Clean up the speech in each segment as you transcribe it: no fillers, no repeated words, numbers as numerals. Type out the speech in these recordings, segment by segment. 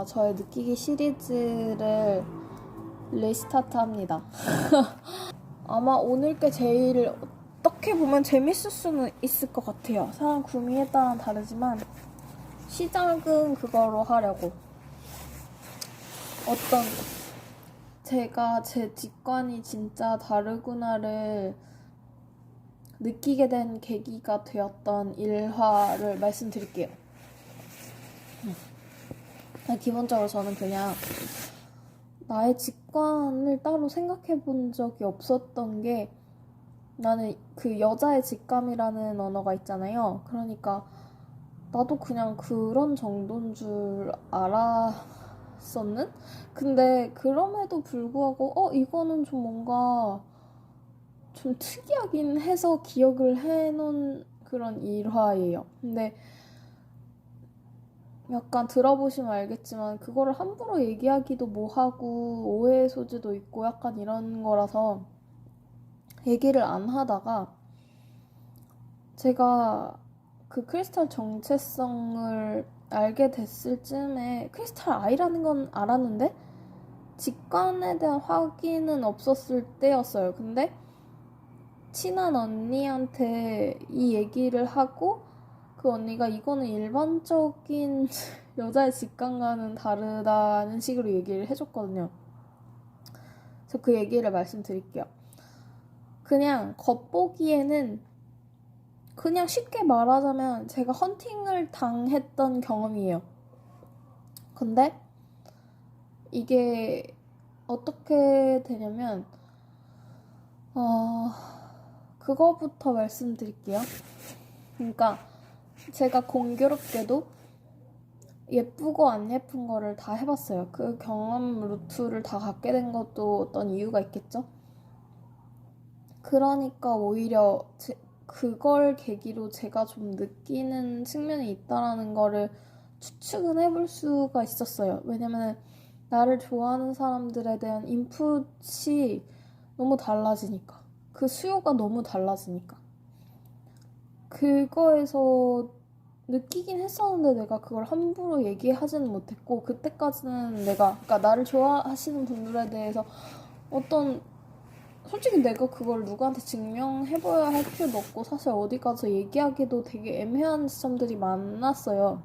저의 느끼기 시리즈를 리스타트합니다. 아마 오늘 게 제일 어떻게 보면 재밌을 수는 있을 것 같아요. 사람 구미에 따라 다르지만 시작은 그거로 하려고. 어떤 제가 제 직관이 진짜 다르구나를 느끼게 된 계기가 되었던 일화를 말씀드릴게요. 기본적으로 저는 그냥 나의 직관을 따로 생각해 본 적이 없었던 게, 나는 그 여자의 직감이라는 언어가 있잖아요. 그러니까 나도 그냥 그런 정도인 줄 알았었는? 근데 그럼에도 불구하고 이거는 좀 뭔가 좀 특이하긴 해서 기억을 해놓은 그런 일화예요. 근데 약간 들어보시면 알겠지만 그거를 함부로 얘기하기도 뭐하고 오해의 소지도 있고 약간 이런 거라서 얘기를 안 하다가, 제가 그 크리스탈 정체성을 알게 됐을 쯤에, 크리스탈 아이라는 건 알았는데 직관에 대한 확인은 없었을 때였어요. 근데 친한 언니한테 이 얘기를 하고 그 언니가 이거는 일반적인 여자의 직감과는 다르다는 식으로 얘기를 해줬거든요. 그래서 그 얘기를 말씀드릴게요. 그냥 겉보기에는, 그냥 쉽게 말하자면 제가 헌팅을 당했던 경험이에요. 근데 이게 어떻게 되냐면 그거부터 말씀드릴게요. 그러니까 제가 공교롭게도 예쁘고 안 예쁜 거를 다 해봤어요. 그 경험 루트를 다 갖게 된 것도 어떤 이유가 있겠죠? 그러니까 오히려 그걸 계기로 제가 좀 느끼는 측면이 있다라는 거를 추측은 해볼 수가 있었어요. 왜냐면 나를 좋아하는 사람들에 대한 인풋이 너무 달라지니까. 그 수요가 너무 달라지니까. 그거에서 느끼긴 했었는데 내가 그걸 함부로 얘기하지는 못했고, 그때까지는 그러니까 나를 좋아하시는 분들에 대해서 솔직히 내가 그걸 누구한테 증명해봐야 할 필요도 없고, 사실 어디 가서 얘기하기도 되게 애매한 지점들이 많았어요.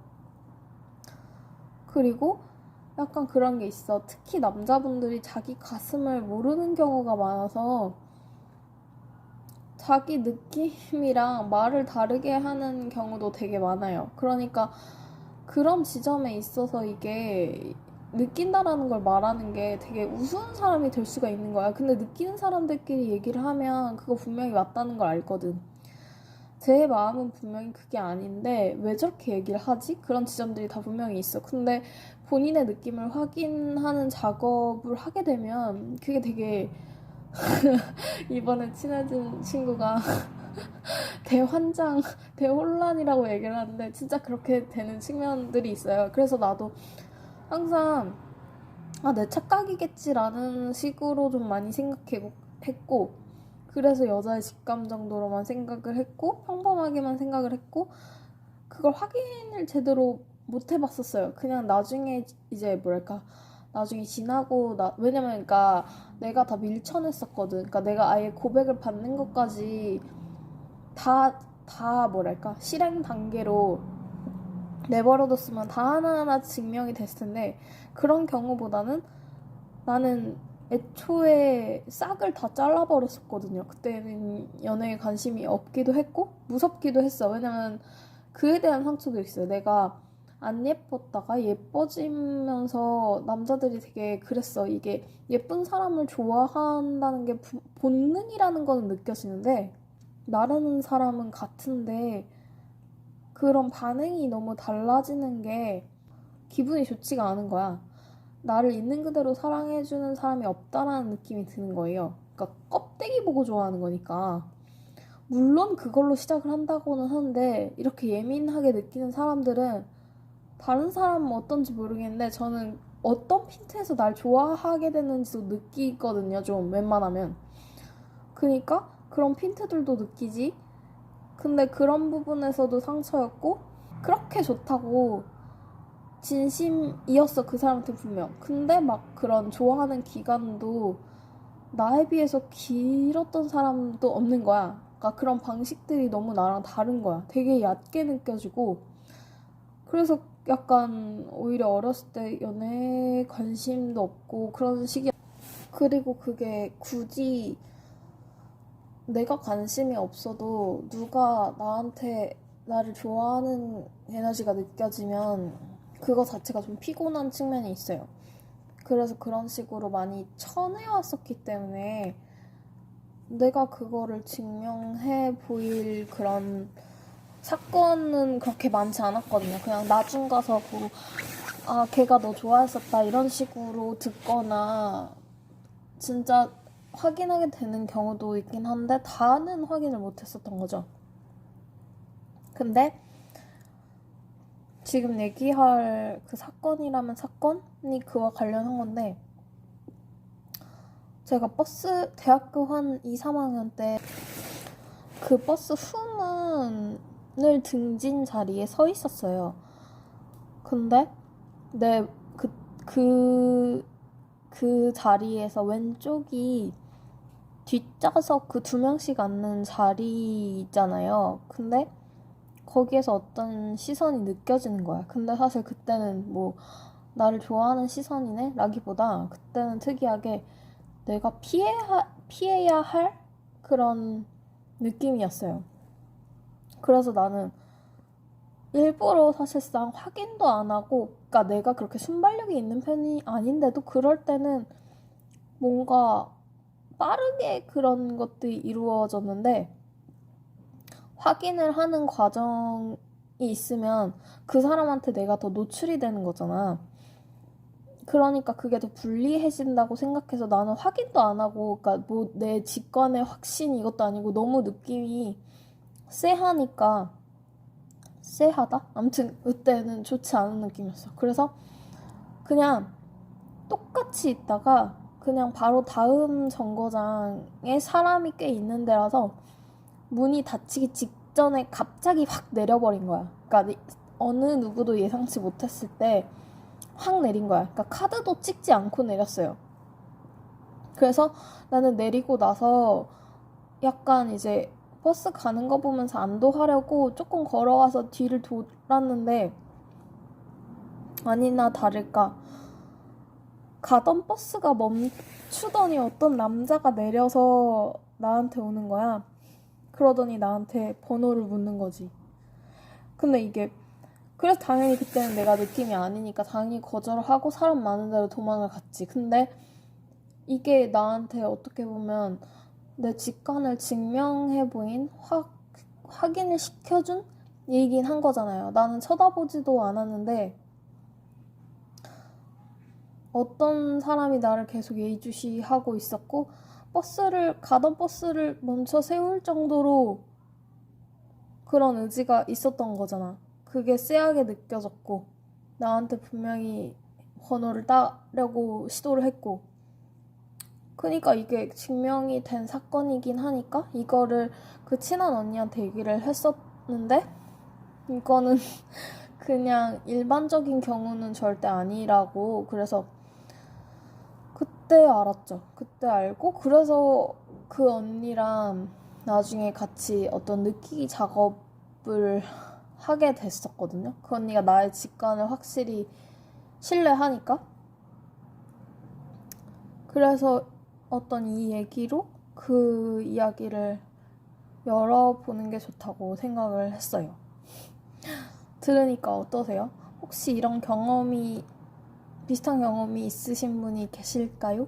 그리고 약간 그런 게 있어. 특히 남자분들이 자기 가슴을 모르는 경우가 많아서 자기 느낌이랑 말을 다르게 하는 경우도 되게 많아요. 그러니까 그런 지점에 있어서 이게 느낀다라는 걸 말하는 게 되게 우스운 사람이 될 수가 있는 거야. 근데 느끼는 사람들끼리 얘기를 하면 그거 분명히 맞다는 걸 알거든. 제 마음은 분명히 그게 아닌데 왜 저렇게 얘기를 하지? 그런 지점들이 다 분명히 있어. 근데 본인의 느낌을 확인하는 작업을 하게 되면 그게 되게 이번에 친해진 친구가 대환장, 대혼란이라고 얘기를 하는데 진짜 그렇게 되는 측면들이 있어요. 그래서 나도 항상 내 착각이겠지라는 식으로 좀 많이 생각했고, 그래서 여자의 직감 정도로만 생각을 했고, 평범하게만 생각을 했고, 그걸 확인을 제대로 못 해봤었어요. 그냥 나중에 이제 나중에 지나고 왜냐면 그러니까 내가 다 밀쳐냈었거든. 그러니까 내가 아예 고백을 받는 것까지 다 실행 단계로 내버려뒀으면 다 하나하나 증명이 됐을 텐데, 그런 경우보다는 나는 애초에 싹을 다 잘라버렸었거든요. 그때는 연애에 관심이 없기도 했고 무섭기도 했어. 왜냐면 그에 대한 상처도 있어요. 내가 안 예뻤다가 예뻐지면서 남자들이 되게 그랬어. 이게 예쁜 사람을 좋아한다는 게 본능이라는 거는 느껴지는데, 나라는 사람은 같은데 그런 반응이 너무 달라지는 게 기분이 좋지가 않은 거야. 나를 있는 그대로 사랑해주는 사람이 없다라는 느낌이 드는 거예요. 그러니까 껍데기 보고 좋아하는 거니까. 물론 그걸로 시작을 한다고는 하는데, 이렇게 예민하게 느끼는 사람들은 다른 사람은 어떤지 모르겠는데 저는 어떤 핀트에서 날 좋아하게 되는지도 느끼거든요. 좀 웬만하면. 그러니까 그런 핀트들도 느끼지. 근데 그런 부분에서도 상처였고, 그렇게 좋다고 진심이었어, 그 사람한테 분명. 근데 막 그런 좋아하는 기간도 나에 비해서 길었던 사람도 없는 거야. 그러니까 그런 방식들이 너무 나랑 다른 거야. 되게 얕게 느껴지고. 그래서 약간 오히려 어렸을 때 연애에 관심도 없고 그런 시기야. 그리고 그게 굳이 내가 관심이 없어도 누가 나한테 나를 좋아하는 에너지가 느껴지면 그거 자체가 좀 피곤한 측면이 있어요. 그래서 그런 식으로 많이 쳐내왔었기 때문에 내가 그거를 증명해 보일 그런 사건은 그렇게 많지 않았거든요. 그냥 나중 가서 뭐, 아, 걔가 너 좋아했었다 이런 식으로 듣거나 진짜 확인하게 되는 경우도 있긴 한데 다는 확인을 못했었던 거죠. 근데 지금 얘기할 그 사건이라면 사건이 그와 관련한 건데, 제가 대학교 한 2, 3학년 때 그 버스 후문을 등진 자리에 서 있었어요. 근데 그 자리에서 왼쪽이 뒷좌석 그 2명씩 앉는 자리 있잖아요. 근데 거기에서 어떤 시선이 느껴지는 거야. 근데 사실 그때는 뭐 나를 좋아하는 시선이네? 라기보다 그때는 특이하게 내가 피해야 할 그런 느낌이었어요. 그래서 나는 일부러 사실상 확인도 안 하고, 그러니까 내가 그렇게 순발력이 있는 편이 아닌데도 그럴 때는 뭔가 빠르게 그런 것들이 이루어졌는데, 확인을 하는 과정이 있으면 그 사람한테 내가 더 노출이 되는 거잖아. 그러니까 그게 더 불리해진다고 생각해서 나는 확인도 안 하고, 그러니까 뭐 내 직관의 확신 이것도 아니고 너무 느낌이 쎄하니까, 쎄하다? 아무튼 그때는 좋지 않은 느낌이었어. 그래서 그냥 똑같이 있다가 그냥 바로 다음 정거장에 사람이 꽤 있는 데라서 문이 닫히기 직전에 갑자기 확 내려버린 거야. 그러니까 어느 누구도 예상치 못했을 때 확 내린 거야. 그러니까 카드도 찍지 않고 내렸어요. 그래서 나는 내리고 나서 약간 이제 버스 가는 거 보면서 안도하려고 조금 걸어와서 뒤를 돌았는데, 아니나 다를까 가던 버스가 멈추더니 어떤 남자가 내려서 나한테 오는 거야. 그러더니 나한테 번호를 묻는 거지. 근데 이게, 그래서 당연히 그때는 내가 느낌이 아니니까 당연히 거절을 하고 사람 많은 데로 도망을 갔지. 근데 이게 나한테 어떻게 보면 내 직관을 증명해 보인, 확인을 시켜준 얘기긴 한 거잖아요. 나는 쳐다보지도 않았는데 어떤 사람이 나를 계속 예의주시하고 있었고, 가던 버스를 멈춰 세울 정도로 그런 의지가 있었던 거잖아. 그게 쎄하게 느껴졌고, 나한테 분명히 번호를 따려고 시도를 했고, 그러니까 이게 증명이 된 사건이긴 하니까 이거를 그 친한 언니한테 얘기를 했었는데, 이거는 그냥 일반적인 경우는 절대 아니라고. 그래서 그때 알았죠. 그때 알고, 그래서 그 언니랑 나중에 같이 어떤 느끼기 작업을 하게 됐었거든요. 그 언니가 나의 직관을 확실히 신뢰하니까. 그래서 어떤 이 얘기로 그 이야기를 열어보는 게 좋다고 생각을 했어요. 들으니까 어떠세요? 혹시 이런 비슷한 경험이 있으신 분이 계실까요?